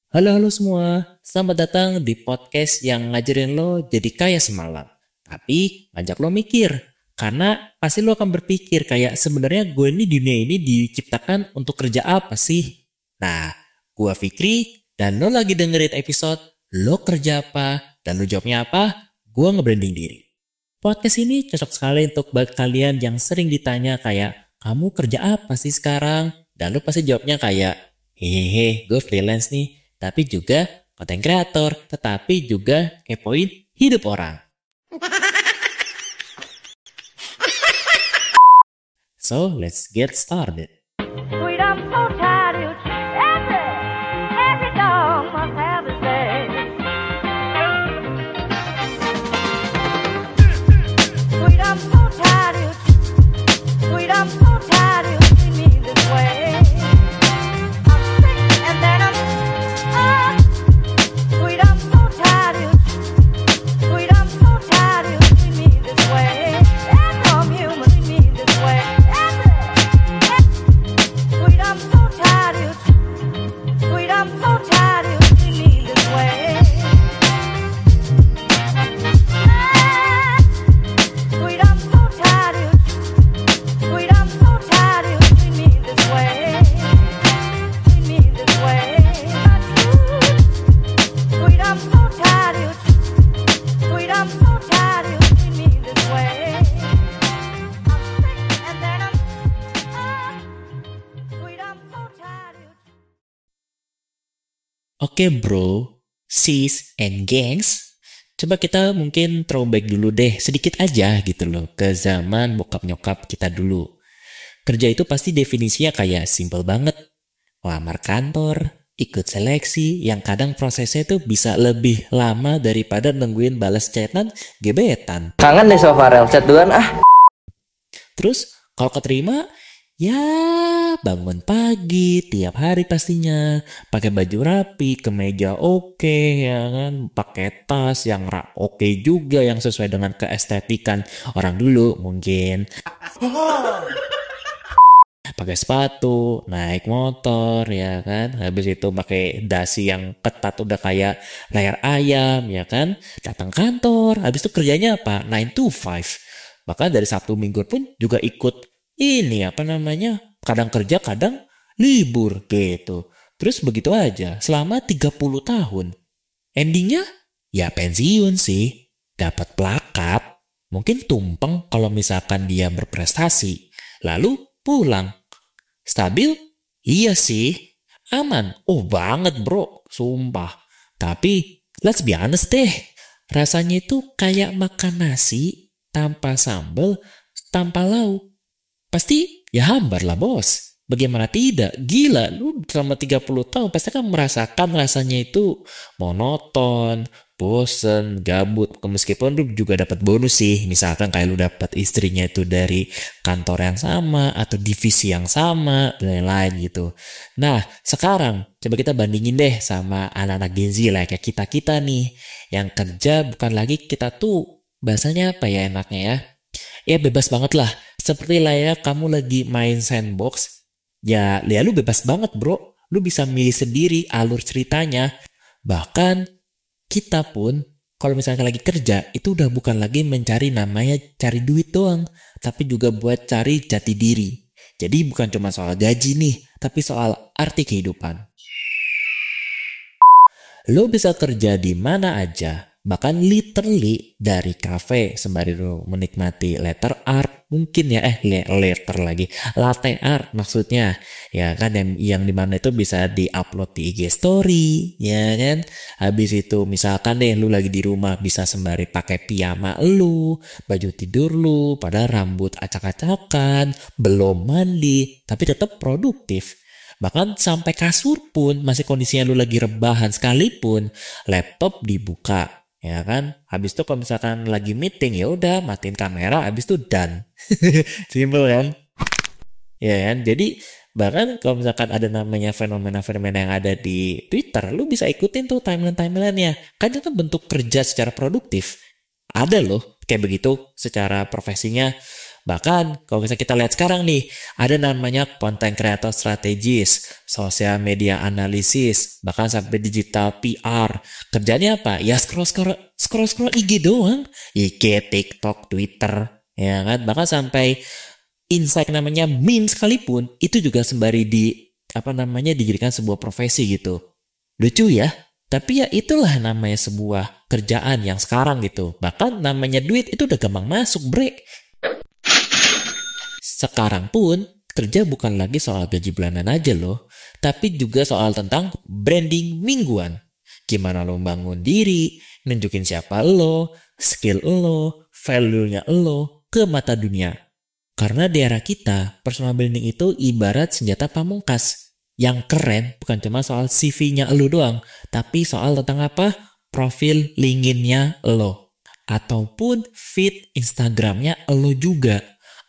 Halo semua, selamat datang di podcast yang ngajarin lo jadi kaya semalam. Tapi ngajak lo mikir, karena pasti lo akan berpikir kayak sebenarnya gue ini di dunia ini diciptakan untuk kerja apa sih? Nah, gue Fikri dan lo lagi dengerin episode lo kerja apa dan lo jawabnya apa? Gue nge-branding diri. Podcast ini cocok sekali untuk buat kalian yang sering ditanya kayak kamu kerja apa sih sekarang? Dan lo pasti jawabnya kayak hehehe, gue freelance nih. Tapi juga konten kreator, tetapi juga kepoin hidup orang. So, let's get started. Sweet, I'm so tired of you. Every dog must have his day. Sweet, I'm so tired of you. Sweet, I'm so tired of you treating me this way. I'm sick and then I'm sweet, I'm so tired of you. Sweet, I'm so tired of you treating me this way. And some human treat me this way. Sweet, I'm so tired of you. Sweet, I'm so tired of you treating me this way. Sweet, I'm so tired of you. Sweet, I'm so tired of you treating me this way. Treat me this way. Not true. Sweet, I'm so tired of you. Sweet, I'm so tired of you treating me this way. I'm sick and then I'm sweet, I'm so tired of you. Oke bro, sis and gengs, coba kita mungkin throwback dulu deh, sedikit aja gitu loh, ke zaman bokap nyokap kita dulu. Kerja itu pasti definisinya kayak simple banget. Lamar kantor, ikut seleksi, yang kadang prosesnya tuh bisa lebih lama daripada nungguin balas chatan gebetan. Kangen deh Sofarel, chat duluan ah. Terus kalau keterima, ya bangun pagi tiap hari pastinya, pakai baju rapi, kemeja oke, ya kan, pakai tas yang oke juga yang sesuai dengan keestetikan orang dulu mungkin. Pakai sepatu, naik motor, ya kan. Habis itu pakai dasi yang ketat udah kayak layar ayam, ya kan. Datang kantor, habis itu kerjanya apa? 9 to 5. Bahkan dari Sabtu Minggu pun juga ikut ini apa namanya? Kadang kerja, kadang libur gitu. Terus begitu aja selama 30 tahun. Endingnya ya pensiun sih. Dapat plakat, mungkin tumpeng kalau misalkan dia berprestasi. Lalu pulang. Stabil? Iya sih. Aman. Oh banget bro. Sumpah. Tapi let's be honest deh. Rasanya itu kayak makan nasi tanpa sambal, tanpa lauk. Pasti ya hambar lah bos. Bagaimana tidak? Gila, lu selama 30 tahun pasti kan merasakan rasanya itu monoton, bosen, gabut. Meskipun lu juga dapat bonus sih. Misalkan kayak lu dapat istrinya itu dari kantor yang sama atau divisi yang sama dan lain-lain gitu. Nah, sekarang coba kita bandingin deh sama anak-anak Gen Z lah kayak kita-kita nih. Yang kerja bukan lagi kita tuh bahasanya apa ya enaknya ya? Ya bebas banget lah. Seperti lah ya kamu lagi main sandbox. Ya lu bebas banget bro. Lu bisa milih sendiri alur ceritanya. Bahkan kita pun kalau misalnya lagi kerja itu udah bukan lagi mencari namanya cari duit doang, tapi juga buat cari jati diri. Jadi bukan cuma soal gaji nih, tapi soal arti kehidupan. Lo bisa kerja di mana aja, bahkan literally dari kafe sembari lo menikmati letter art, mungkin ya latte art maksudnya, ya kan yang dimana itu bisa diupload di IG story, ya kan. Habis itu misalkan deh lu lagi di rumah bisa sembari pakai piyama lu, baju tidur lu, pada rambut acak-acakan, belum mandi, tapi tetap produktif. Bahkan sampai kasur pun masih kondisinya lu lagi rebahan sekalipun, laptop dibuka, ya kan. Habis itu kalau misalkan lagi meeting ya udah matiin kamera, habis itu done. Simple kan? Ya kan? Jadi bahkan kalau misalkan ada namanya fenomena-fenomena yang ada di Twitter, lu bisa ikutin tuh timeline-timelinenya. Kan itu bentuk kerja secara produktif. Ada loh kayak begitu secara profesinya. Bahkan kalau misalnya kita lihat sekarang nih, ada namanya content creator strategis, social media analysis, bahkan sampai digital PR. Kerjanya apa? Ya scroll IG doang. IG, TikTok, Twitter, ya kan? Bahkan sampai insight namanya meme sekalipun itu juga sembari dijadikan sebuah profesi gitu. Lucu ya? Tapi ya itulah namanya sebuah kerjaan yang sekarang gitu. Bahkan namanya duit itu udah gampang masuk, bre. Sekarang pun kerja bukan lagi soal gaji bulanan aja loh, tapi juga soal tentang branding mingguan. Gimana lo bangun diri, nunjukin siapa lo, skill lo, value-nya lo ke mata dunia. Karena di era kita, personal branding itu ibarat senjata pamungkas. Yang keren bukan cuma soal CV-nya lo doang, tapi soal tentang apa? Profil LinkedIn-nya lo. Ataupun feed Instagram-nya lo juga.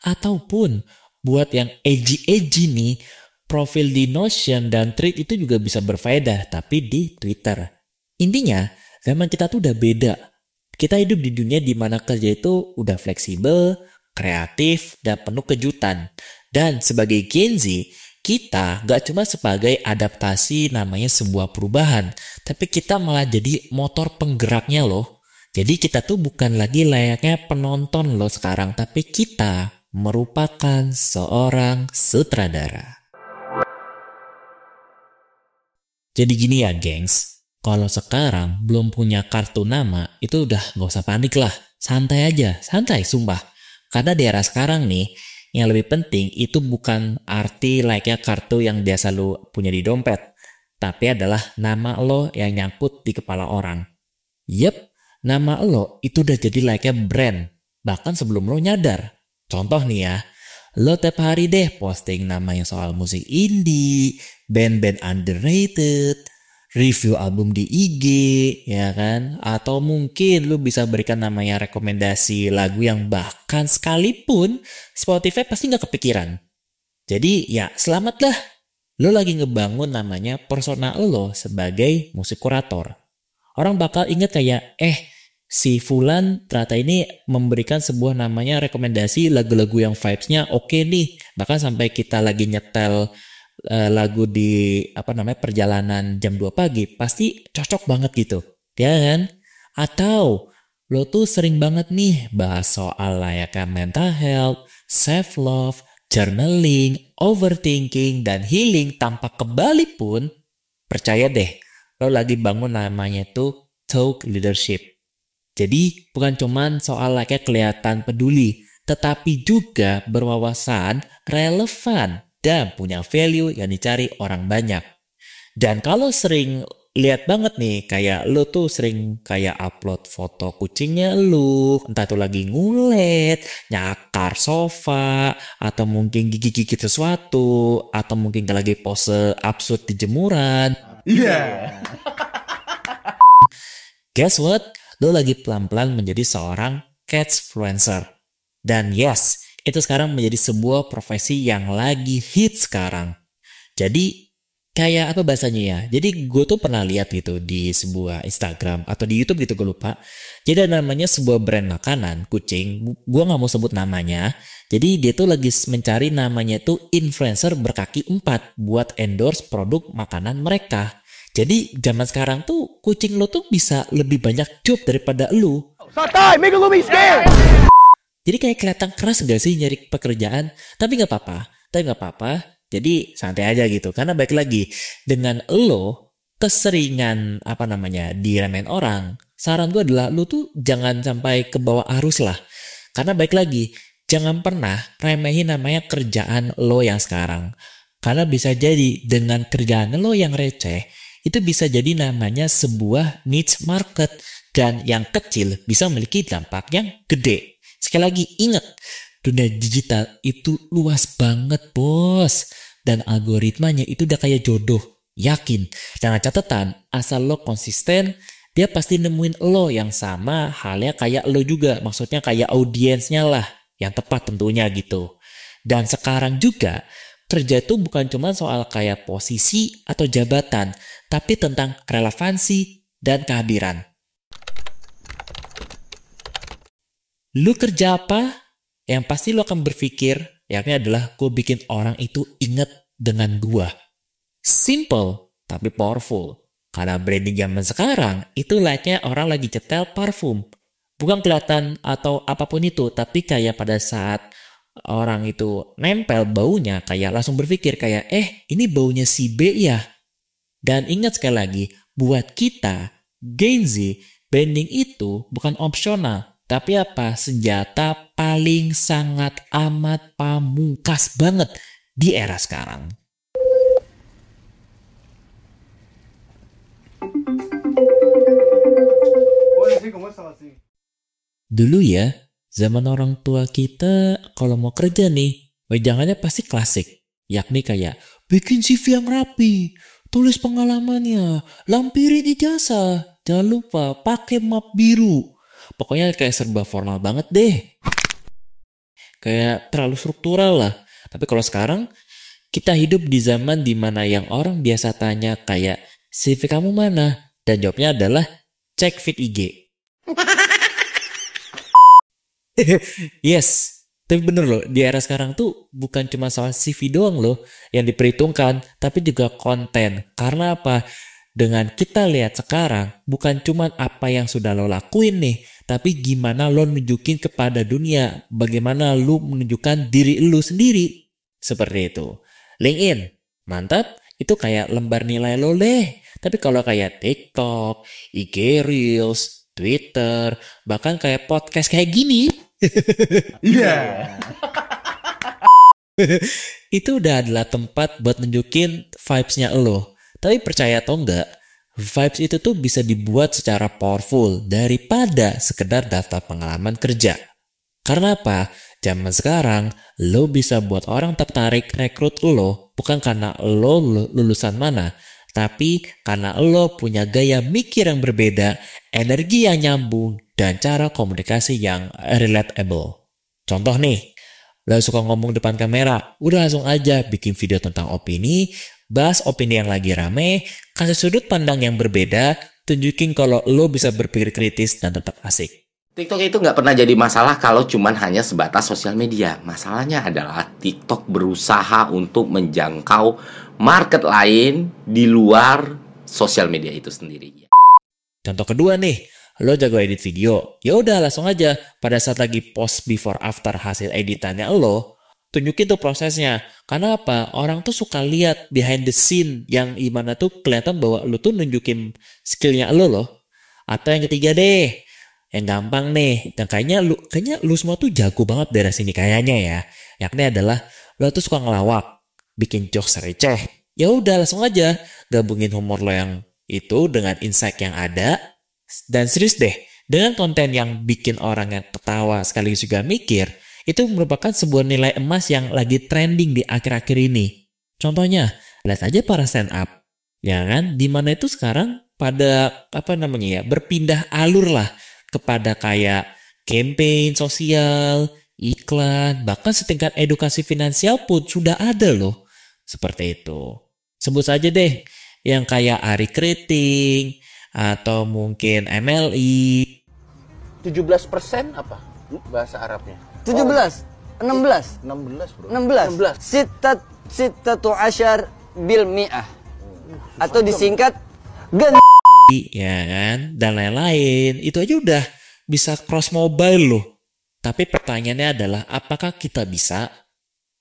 Ataupun buat yang edgy nih, profil di Notion dan Thread itu juga bisa berfaedah, tapi di Twitter. Intinya, zaman kita tuh udah beda. Kita hidup di dunia di mana kerja itu udah fleksibel, kreatif, dan penuh kejutan. Dan sebagai Gen Z, kita gak cuma sebagai adaptasi namanya sebuah perubahan, tapi kita malah jadi motor penggeraknya loh. Jadi kita tuh bukan lagi layaknya penonton loh sekarang, tapi kita merupakan seorang sutradara. Jadi gini ya gengs, kalau sekarang belum punya kartu nama, itu udah gak usah panik lah. Santai aja, santai sumpah. Karena di era sekarang nih, yang lebih penting itu bukan arti like-nya kartu yang biasa lo punya di dompet, tapi adalah nama lo yang nyangkut di kepala orang. Yep, nama lo itu udah jadi like-nya brand, bahkan sebelum lo nyadar. Contoh nih ya, lo tiap hari deh posting nama yang soal musik indie, band-band underrated, review album di IG, ya kan? Atau mungkin lu bisa berikan namanya rekomendasi lagu yang bahkan sekalipun Spotify pasti nggak kepikiran. Jadi ya selamat lah, lu lagi ngebangun namanya persona lo sebagai musik kurator. Orang bakal inget kayak, si Fulan ternyata ini memberikan sebuah namanya rekomendasi lagu-lagu yang vibes-nya oke nih. Bahkan sampai kita lagi nyetel lagu di perjalanan jam 2 pagi pasti cocok banget gitu, ya kan? Atau lo tuh sering banget nih bahas soal layaknya mental health, self love, journaling, overthinking, dan healing tanpa kebalik pun, percaya deh, lo lagi bangun namanya tuh thought leadership. Jadi bukan cuman soal layaknya kelihatan peduli, tetapi juga berwawasan, relevan, dan punya value yang dicari orang banyak. Dan kalau sering lihat banget nih, kayak lu tuh sering kayak upload foto kucingnya lu, entah tuh lagi ngulet, nyakar sofa, atau mungkin gigi-gigi sesuatu, atau mungkin lagi pose absurd di jemuran. Guess what? Lu lagi pelan-pelan menjadi seorang catfluencer. Dan yes, itu sekarang menjadi sebuah profesi yang lagi hit sekarang. Jadi kayak apa bahasanya ya? Jadi gue tuh pernah lihat gitu di sebuah Instagram atau di YouTube gitu, gue lupa. Jadi ada namanya sebuah brand makanan kucing. Gue nggak mau sebut namanya. Jadi dia tuh lagi mencari namanya tuh influencer berkaki 4 buat endorse produk makanan mereka. Jadi zaman sekarang tuh kucing lo tuh bisa lebih banyak job daripada lu. Santai, make me scared. Jadi kayak kelihatan keras gak sih nyari pekerjaan? Tapi gak apa-apa. Jadi santai aja gitu. Karena baik lagi, dengan lo keseringan diremehin orang, saran gue adalah lo tuh jangan sampai ke bawah arus lah. Karena baik lagi, jangan pernah remehin namanya kerjaan lo yang sekarang. Karena bisa jadi dengan kerjaan lo yang receh, itu bisa jadi namanya sebuah niche market. Dan yang kecil bisa memiliki dampak yang gede. Sekali lagi ingat, dunia digital itu luas banget bos. Dan algoritmanya itu udah kayak jodoh. Yakin. Dengan catatan, asal lo konsisten, dia pasti nemuin lo yang sama halnya kayak lo juga. Maksudnya kayak audiensnya lah. Yang tepat tentunya gitu. Dan sekarang juga, kerja itu bukan cuma soal kayak posisi atau jabatan. Tapi tentang relevansi dan kehadiran. Lu kerja apa? yang pasti lo akan berpikir, yakni adalah gue bikin orang itu inget dengan gue. Simple, tapi powerful. Karena branding zaman sekarang, itu like-nya orang lagi cetel parfum. Bukan kelihatan atau apapun itu, tapi kayak pada saat orang itu nempel baunya, kayak langsung berpikir kayak, ini baunya si B ya. Dan ingat sekali lagi, buat kita, Gen Z, branding itu bukan opsional, tapi apa? Senjata paling sangat amat pamungkas banget di era sekarang. Dulu ya, zaman orang tua kita kalau mau kerja nih, wejangannya pasti klasik. Yakni kayak, bikin CV yang rapi, tulis pengalamannya, lampirin ijazah, jangan lupa pakai map biru. Pokoknya kayak serba formal banget deh. Kayak terlalu struktural lah. Tapi kalau sekarang, kita hidup di zaman dimana yang orang biasa tanya kayak, CV kamu mana? Dan jawabnya adalah, cek feed IG. Yes, tapi bener loh, di era sekarang tuh bukan cuma soal CV doang loh yang diperhitungkan, tapi juga konten. Karena apa? Dengan kita lihat sekarang, bukan cuma apa yang sudah lo lakuin nih, tapi gimana lo nunjukin kepada dunia, bagaimana lo menunjukkan diri lo sendiri. Seperti itu. LinkedIn, mantap, itu kayak lembar nilai lo deh. Tapi kalau kayak TikTok, IG Reels, Twitter, bahkan kayak podcast kayak gini, itu udah adalah tempat buat nunjukin vibes-nya lo. Tapi percaya atau enggak, vibes itu tuh bisa dibuat secara powerful daripada sekedar daftar pengalaman kerja. Karena apa? Zaman sekarang, lo bisa buat orang tertarik rekrut lo bukan karena lo lulusan mana, tapi karena lo punya gaya mikir yang berbeda, energi yang nyambung, dan cara komunikasi yang relatable. Contoh nih, lo suka ngomong depan kamera, udah langsung aja bikin video tentang opini, bahas opini yang lagi rame, kasih sudut pandang yang berbeda, tunjukin kalau lo bisa berpikir kritis dan tetap asik. TikTok itu nggak pernah jadi masalah kalau cuman hanya sebatas sosial media. Masalahnya adalah TikTok berusaha untuk menjangkau market lain di luar sosial media itu sendiri. Contoh kedua nih, lo jago edit video, ya udah langsung aja pada saat lagi post before after hasil editannya lo, tunjukin tuh prosesnya. Karena apa? Orang tuh suka lihat behind the scene yang gimana tuh kelihatan bahwa lo tuh nunjukin skillnya lo loh. Atau yang ketiga deh, yang gampang nih, dan kayaknya lu semua tuh jago banget dari sini kayaknya ya. Yakni adalah lo tuh suka ngelawak, bikin jokes receh. Ya udah langsung aja gabungin humor lo yang itu dengan insight yang ada. Dan serius deh, dengan konten yang bikin orang yang ketawa sekaligus juga mikir, itu merupakan sebuah nilai emas yang lagi trending di akhir-akhir ini. Contohnya, lihat aja para stand up, ya kan? Dimana itu sekarang pada berpindah alur lah kepada kayak campaign sosial, iklan, bahkan setingkat edukasi finansial pun sudah ada loh. Seperti itu. Sebut saja deh, yang kayak Ari Kriting, atau mungkin MLI. 17% apa bahasa Arabnya? 17, 16, 16 bro. 16. Sittatu asyar bil mi'ah. Atau disingkat gen. Ya kan, dan lain-lain. Itu aja udah bisa cross mobile loh. Tapi pertanyaannya adalah, apakah kita bisa?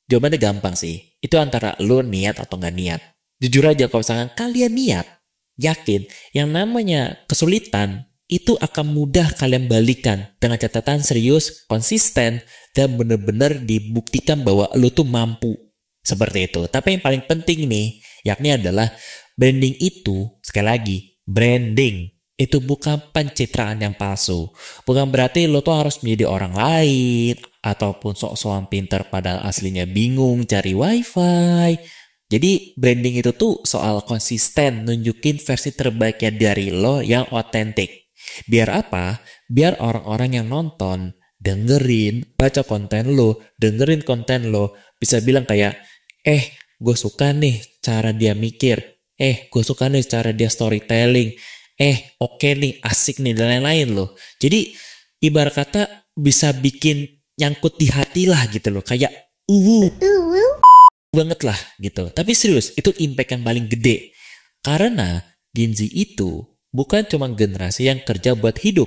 Jawabannya gampang sih. Itu antara lo niat atau nggak niat. Jujur aja kalau misalkan kalian niat, yakin yang namanya kesulitan itu akan mudah kalian balikan dengan catatan serius, konsisten, dan benar-benar dibuktikan bahwa lo tuh mampu. Seperti itu. Tapi yang paling penting nih, yakni adalah branding itu, sekali lagi, branding itu bukan pencitraan yang palsu. Bukan berarti lo tuh harus menjadi orang lain ataupun sok-sokan pintar padahal aslinya bingung cari wifi. Jadi branding itu tuh soal konsisten nunjukin versi terbaiknya dari lo yang otentik. Biar apa? Biar orang-orang yang nonton, dengerin, baca konten lo, dengerin konten lo, bisa bilang kayak, gue suka nih cara dia mikir, gue suka nih cara dia storytelling, oke nih, asik nih, dan lain-lain loh. Jadi ibarat kata bisa bikin nyangkut di hati lah gitu loh. Kayak banget lah gitu. Tapi serius, itu impact yang paling gede. Karena Gen Z itu bukan cuma generasi yang kerja buat hidup,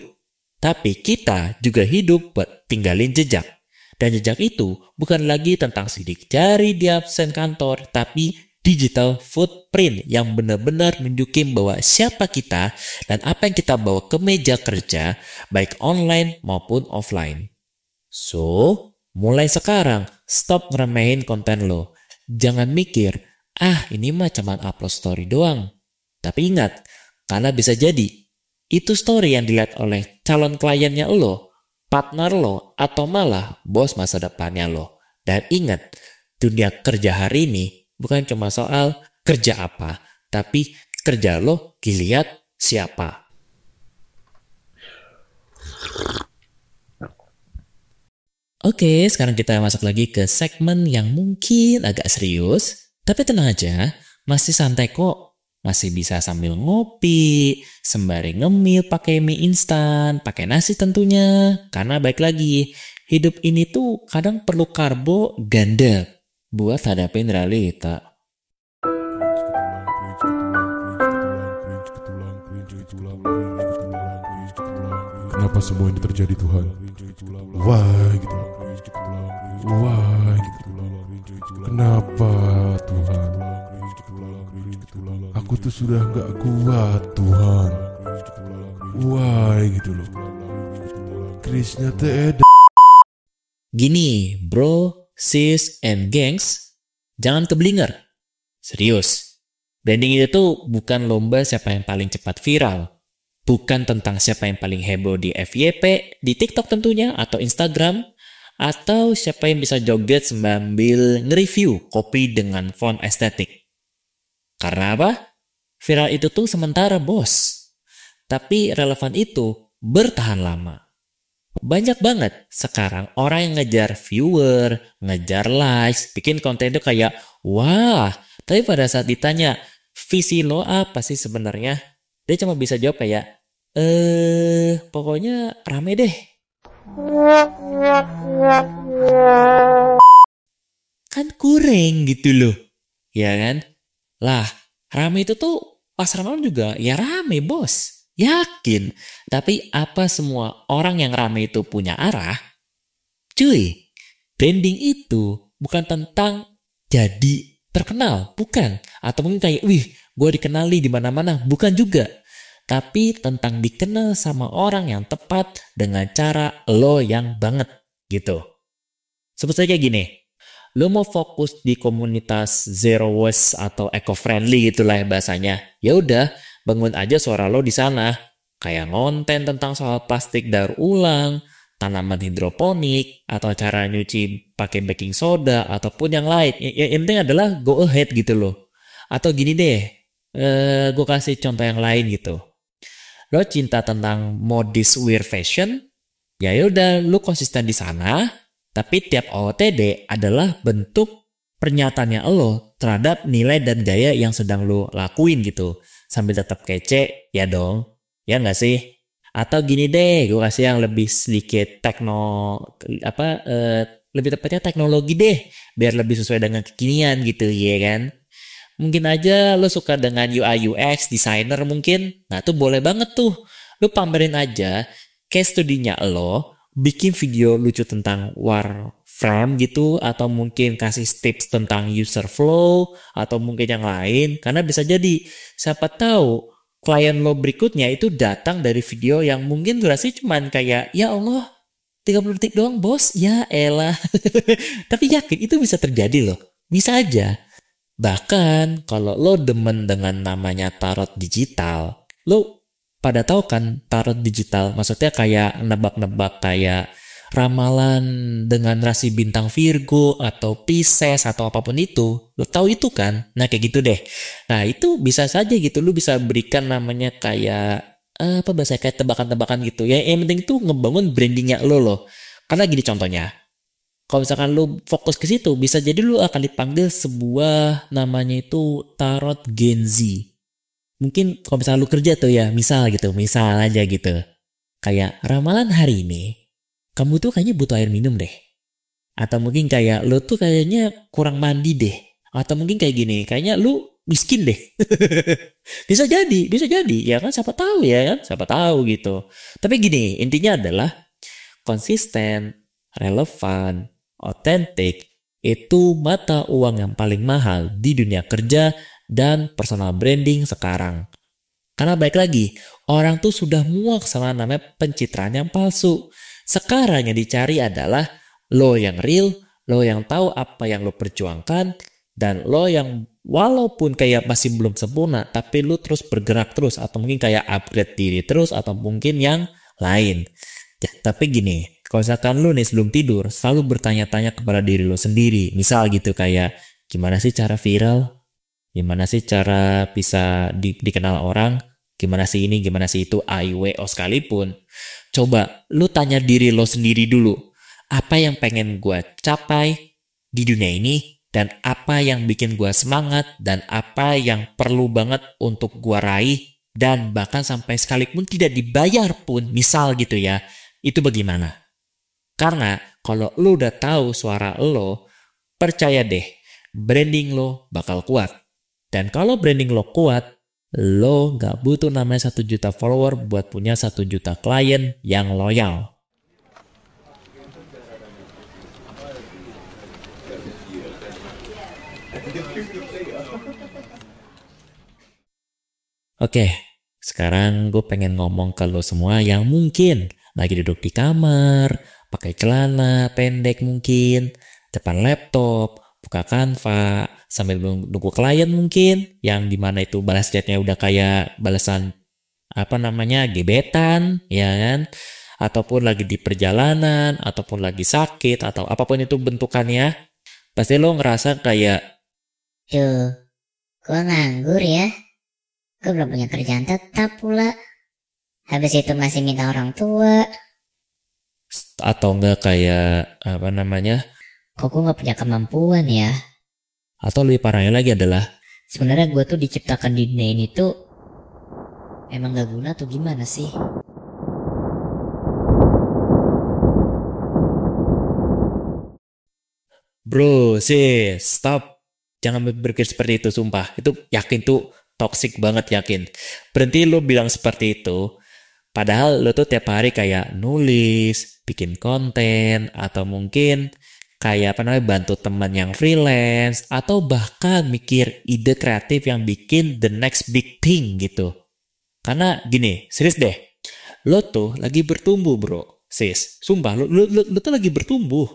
tapi kita juga hidup buat tinggalin jejak. Dan jejak itu bukan lagi tentang sidik jari di absen kantor, tapi digital footprint yang benar-benar nunjukin bahwa siapa kita dan apa yang kita bawa ke meja kerja, baik online maupun offline. So, mulai sekarang, stop ngeremehin konten lo. Jangan mikir, ini mah cuman upload story doang. Tapi ingat, karena bisa jadi, itu story yang dilihat oleh calon kliennya lo, partner lo, atau malah bos masa depannya lo. Dan ingat, dunia kerja hari ini bukan cuma soal kerja apa, tapi kerja lo dilihat siapa. Oke, sekarang kita masuk lagi ke segmen yang mungkin agak serius. Tapi tenang aja, masih santai kok. Masih bisa sambil ngopi, sembari ngemil pakai mie instan, pakai nasi tentunya. Karena baik lagi, hidup ini tuh kadang perlu karbo ganda buat hadapin realita. Kenapa semua ini terjadi Tuhan? Why gitu? Why gitu? Kenapa Tuhan? Aku tuh sudah gak kuat Tuhan. Why gitu loh? Krisnya teh Gini, bro, sis, and gengs, jangan keblinger. Serius, branding itu tuh bukan lomba siapa yang paling cepat viral. Bukan tentang siapa yang paling heboh di FYP, di TikTok tentunya, atau Instagram, atau siapa yang bisa joget sambil nge-review kopi dengan font estetik. Karena apa? Viral itu tuh sementara, bos. Tapi relevan itu bertahan lama. Banyak banget sekarang orang yang ngejar viewer, ngejar likes, bikin konten itu kayak, wah, tapi pada saat ditanya, visi lo apa sih sebenarnya? Dia cuma bisa jawab kayak, pokoknya rame deh. Kan kurang gitu loh. Ya kan? Lah, rame itu tuh pas rame juga ya rame bos. Yakin. Tapi apa semua orang yang rame itu punya arah? Cuy, branding itu bukan tentang jadi terkenal, bukan. Atau mungkin kayak, wih, gue dikenali di mana-mana, bukan juga. Tapi tentang dikenal sama orang yang tepat dengan cara lo yang banget gitu. Sebut saja kayak gini, lo mau fokus di komunitas zero waste atau eco-friendly gitulah ya bahasanya. Ya udah, bangun aja suara lo di sana. Kayak ngonten tentang soal plastik daur ulang, tanaman hidroponik, atau cara nyuci pakai baking soda, ataupun yang lain. Yang penting adalah go ahead gitu loh. Atau gini deh, gue kasih contoh yang lain gitu. Lo cinta tentang modis wear fashion, ya udah lo konsisten di sana, tapi tiap OOTD adalah bentuk pernyataannya lo terhadap nilai dan gaya yang sedang lo lakuin gitu. Sambil tetap kece, ya dong. Ya nggak sih? Atau gini deh, gue kasih yang lebih sedikit lebih tepatnya teknologi deh, biar lebih sesuai dengan kekinian gitu, ya kan? Mungkin aja lo suka dengan UI UX, designer mungkin, nah tuh boleh banget tuh, lo pamerin aja case studinya lo, bikin video lucu tentang Warframe gitu, atau mungkin kasih tips tentang user flow, atau mungkin yang lain, karena bisa jadi, siapa tahu klien lo berikutnya itu datang dari video yang mungkin durasi cuman kayak, ya Allah, 30 detik doang bos, ya elah. Tapi yakin itu bisa terjadi loh, bisa aja. Bahkan kalau lo demen dengan namanya tarot digital, lo pada tahu kan tarot digital, maksudnya kayak nebak-nebak kayak ramalan dengan rasi bintang Virgo atau Pisces atau apapun itu. Lo tahu itu kan? Nah kayak gitu deh. Nah itu bisa saja gitu. Lo bisa berikan namanya kayak kayak tebakan-tebakan gitu. Ya yang penting tuh ngebangun brandingnya lo loh. Karena gini contohnya. Kalau misalkan lo fokus ke situ, bisa jadi lo akan dipanggil sebuah namanya itu tarot Gen Z. Mungkin kalau misalkan lo kerja tuh ya, misal aja gitu. Kayak ramalan hari ini. kamu tuh kayaknya butuh air minum deh. Atau mungkin kayak lo tuh kayaknya kurang mandi deh. Atau mungkin kayak gini, kayaknya lu miskin deh. bisa jadi ya kan, siapa tahu ya kan, siapa tahu gitu. Tapi gini, intinya adalah konsisten, relevan, otentik itu mata uang yang paling mahal di dunia kerja dan personal branding sekarang. Karena baik lagi, orang tuh sudah muak sama namanya pencitraan yang palsu. Sekarang yang dicari adalah lo yang real, lo yang tahu apa yang lo perjuangkan, dan lo yang walaupun kayak masih belum sempurna, tapi lo terus bergerak terus, atau mungkin kayak upgrade diri terus, atau mungkin yang lain. Ya, tapi gini, kalau misalkan lo nih sebelum tidur selalu bertanya-tanya kepada diri lo sendiri, misal gitu kayak, gimana sih cara viral? Gimana sih cara bisa dikenal orang? Gimana sih ini, gimana sih itu, AIWO sekalipun. Coba lo tanya diri lo sendiri dulu, apa yang pengen gue capai di dunia ini, dan apa yang bikin gue semangat, dan apa yang perlu banget untuk gue raih, dan bahkan sampai sekalipun tidak dibayar pun, misal gitu ya, itu bagaimana? Karena kalau lo udah tahu suara lo, percaya deh, branding lo bakal kuat. Dan kalau branding lo kuat, lo gak butuh namanya 1 juta follower buat punya 1 juta klien yang loyal. Oke, sekarang gue pengen ngomong ke lo semua yang mungkin lagi duduk di kamar, pakai celana pendek mungkin, depan laptop, buka Canva, sambil nunggu klien mungkin, yang dimana itu balas chatnya udah kayak balasan gebetan, ya kan? Ataupun lagi di perjalanan, ataupun lagi sakit, atau apapun itu bentukannya, pasti lo ngerasa kayak, Duh, gue nganggur ya. Gue belum punya kerjaan tetap pula. Habis itu masih minta orang tua. atau enggak kayak Kok gue gak punya kemampuan ya? atau lebih parahnya lagi adalah, Sebenarnya gue tuh diciptakan di dunia ini tuh emang gak guna tuh gimana sih? bro, sis, stop. Jangan berpikir seperti itu, sumpah. Itu yakin tuh toxic banget, yakin. Berhenti lo bilang seperti itu. Padahal lo tuh tiap hari kayak nulis, bikin konten, atau mungkin kayak bantu teman yang freelance, atau bahkan mikir ide kreatif yang bikin the next big thing gitu. Karena gini, serius deh. Lo tuh lagi bertumbuh, bro. Sis, sumpah, lo tuh lagi bertumbuh.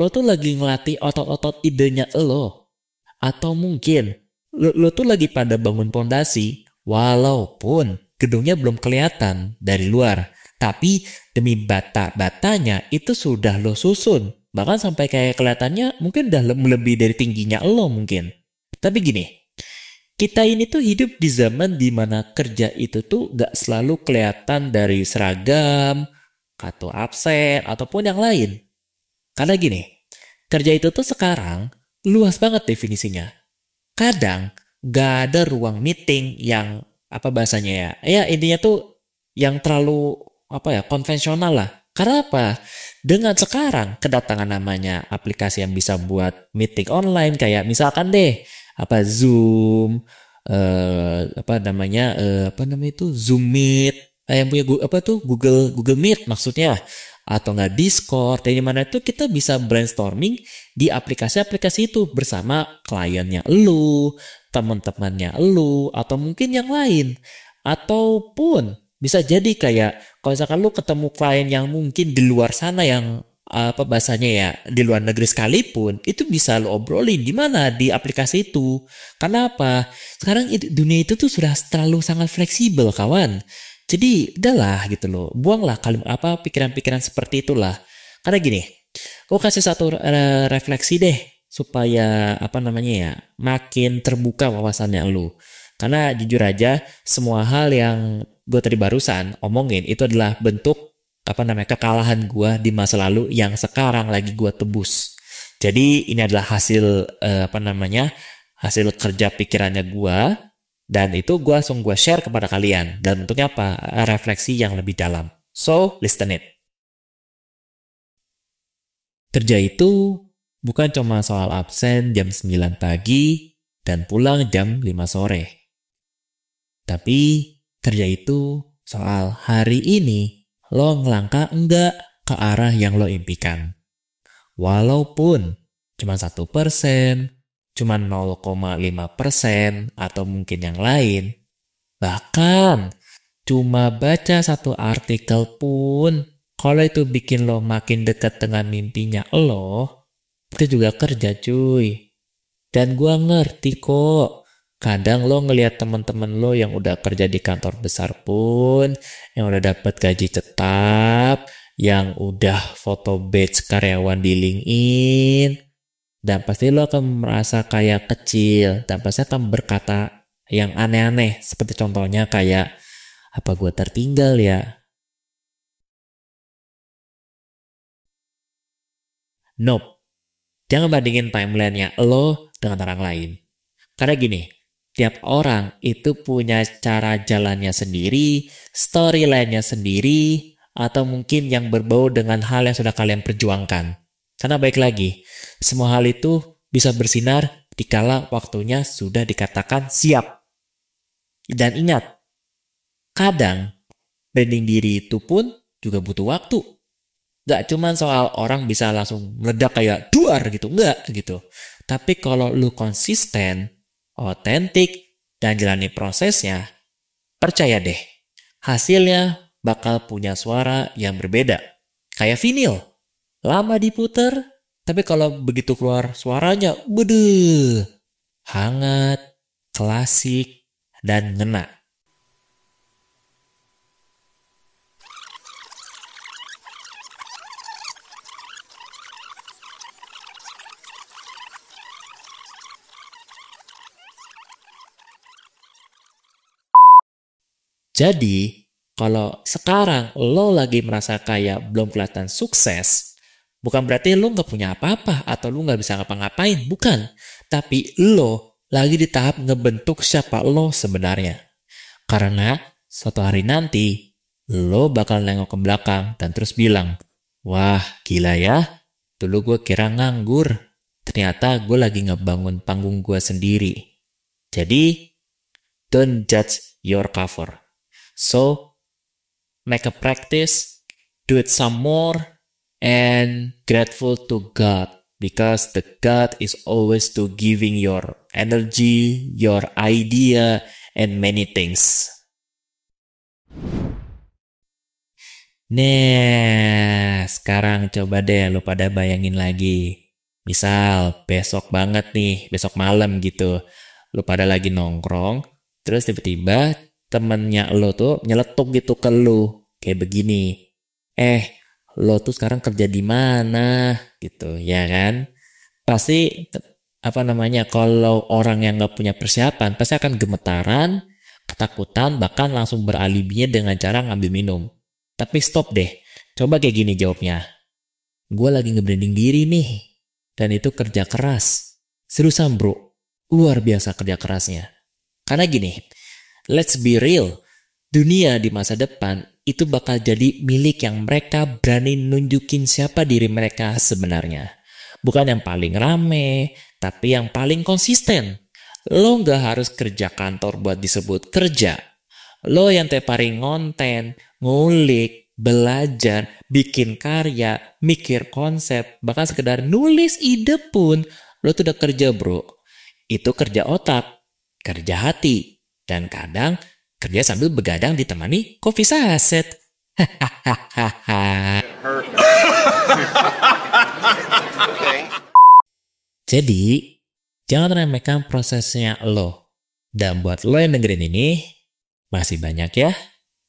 Lo tuh lagi ngelatih otot-otot idenya lo. Atau mungkin lo tuh lagi pada bangun pondasi, walaupun gedungnya belum kelihatan dari luar. Tapi demi bata-batanya itu sudah lo susun. Bahkan sampai kayak kelihatannya mungkin udah lebih dari tingginya lo mungkin. Tapi gini, kita ini tuh hidup di zaman dimana kerja itu tuh gak selalu kelihatan dari seragam, kartu absen, ataupun yang lain. Karena gini, kerja itu tuh sekarang luas banget definisinya. Kadang gak ada ruang meeting yang ya intinya tuh yang terlalu konvensional lah. Karena apa? Dengan sekarang kedatangan namanya aplikasi yang bisa buat meeting online, kayak misalkan deh Zoom, Zoom Meet, yang punya Google Meet maksudnya, atau nggak Discord, dari mana itu kita bisa brainstorming di aplikasi-aplikasi itu bersama kliennya lu, teman-temannya lu, atau mungkin yang lain. Ataupun bisa jadi kayak kalau misalkan lu ketemu klien yang mungkin di luar sana, yang di luar negeri sekalipun, itu bisa lu obrolin di mana, di aplikasi itu. Karena apa? Sekarang dunia itu tuh sudah terlalu sangat fleksibel, kawan. Jadi udahlah gitu loh, buanglah pikiran-pikiran seperti itulah. Karena gini, gue kasih satu refleksi deh supaya makin terbuka wawasannya lu. Karena jujur aja semua hal yang gue tadi barusan omongin itu adalah bentuk kekalahan gue di masa lalu yang sekarang lagi gue tebus. Jadi ini adalah hasil hasil kerja pikirannya gue. Dan itu gue langsung share kepada kalian. Dan bentuknya refleksi yang lebih dalam. So, listen it. Kerja itu bukan cuma soal absen jam 9 pagi dan pulang jam 5 sore. Tapi kerja itu soal hari ini lo ngelangkah enggak ke arah yang lo impikan. Walaupun cuma 1%, cuma 0,5% atau mungkin yang lain. Bahkan cuma baca satu artikel pun, kalau itu bikin lo makin dekat dengan mimpinya lo, itu juga kerja cuy. Dan gua ngerti kok, kadang lo ngelihat teman-teman lo yang udah kerja di kantor besar pun, yang udah dapat gaji tetap, yang udah foto badge karyawan di LinkedIn, dan pasti lo akan merasa kayak kecil, dan pasti akan berkata yang aneh-aneh, seperti contohnya kayak, apa gue tertinggal ya? Nope. Jangan bandingin timeline-nya lo dengan orang lain. Karena gini, tiap orang itu punya cara jalannya sendiri, storyline-nya sendiri, atau mungkin yang berbau dengan hal yang sudah kalian perjuangkan. Karena baik lagi, semua hal itu bisa bersinar dikala waktunya sudah dikatakan siap. Dan ingat, kadang branding diri itu pun juga butuh waktu. Gak cuma soal orang bisa langsung meledak kayak duar gitu, enggak gitu. Tapi kalau lu konsisten, otentik, dan jalani prosesnya, percaya deh, hasilnya bakal punya suara yang berbeda. Kayak vinil, lama diputer, tapi kalau begitu keluar suaranya, bedeh, hangat, klasik, dan ngena. Jadi, kalau sekarang lo lagi merasa kayak belum kelihatan sukses, bukan berarti lo nggak punya apa-apa atau lo nggak bisa ngapa-ngapain, bukan. Tapi lo lagi di tahap ngebentuk siapa lo sebenarnya. Karena suatu hari nanti, lo bakal nengok ke belakang dan terus bilang, wah gila ya, dulu gue kira nganggur. Ternyata gue lagi ngebangun panggung gue sendiri. Jadi, don't judge your cover. So, make a practice, do it some more, and grateful to God. Because the God is always to giving your energy, your idea, and many things. Nah, sekarang coba deh lu pada bayangin lagi. Misal, besok banget nih, besok malam gitu. Lu pada lagi nongkrong, terus tiba-tiba temennya lo tuh nyeletuk gitu ke lu. Kayak begini. Lo tuh sekarang kerja di mana? Gitu, ya kan? Pasti, kalau orang yang gak punya persiapan, pasti akan gemetaran, ketakutan, bahkan langsung beralibinya dengan cara ngambil minum. Tapi stop deh. Coba kayak gini jawabnya. Gue lagi nge-branding diri nih. Dan itu kerja keras. Seriusan bro. Luar biasa kerja kerasnya. Karena gini, let's be real. Dunia di masa depan itu bakal jadi milik yang mereka berani nunjukin siapa diri mereka sebenarnya. Bukan yang paling rame, tapi yang paling konsisten. Lo nggak harus kerja kantor buat disebut kerja. Lo yang tiap hari ngonten, ngulik, belajar, bikin karya, mikir konsep, bahkan sekedar nulis ide pun, lo tuh udah kerja bro. Itu kerja otak, kerja hati, dan kadang kerja sambil begadang ditemani kopi saset. Jadi, jangan remehkan prosesnya lo. Dan buat lo yang dengerin ini, masih banyak ya.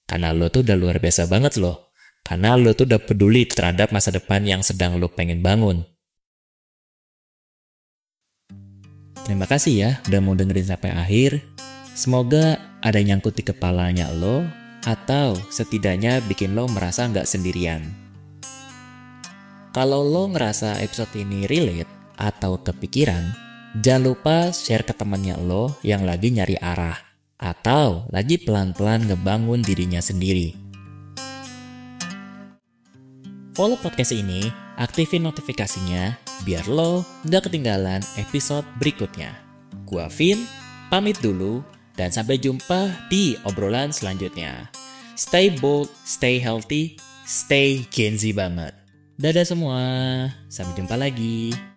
Karena lo tuh udah luar biasa banget lo. Karena lo tuh udah peduli terhadap masa depan yang sedang lo pengen bangun. Terima kasih ya udah mau dengerin sampai akhir. Semoga ada yang nyangkut di kepalanya lo, atau setidaknya bikin lo merasa nggak sendirian. Kalau lo ngerasa episode ini relate atau kepikiran, jangan lupa share ke temannya lo yang lagi nyari arah, atau lagi pelan-pelan ngebangun dirinya sendiri. Follow podcast ini aktifin notifikasinya biar lo nggak ketinggalan episode berikutnya. Gua Vin, pamit dulu dan sampai jumpa di obrolan selanjutnya. Stay bold, stay healthy, stay Gen Z banget. Dadah semua, sampai jumpa lagi.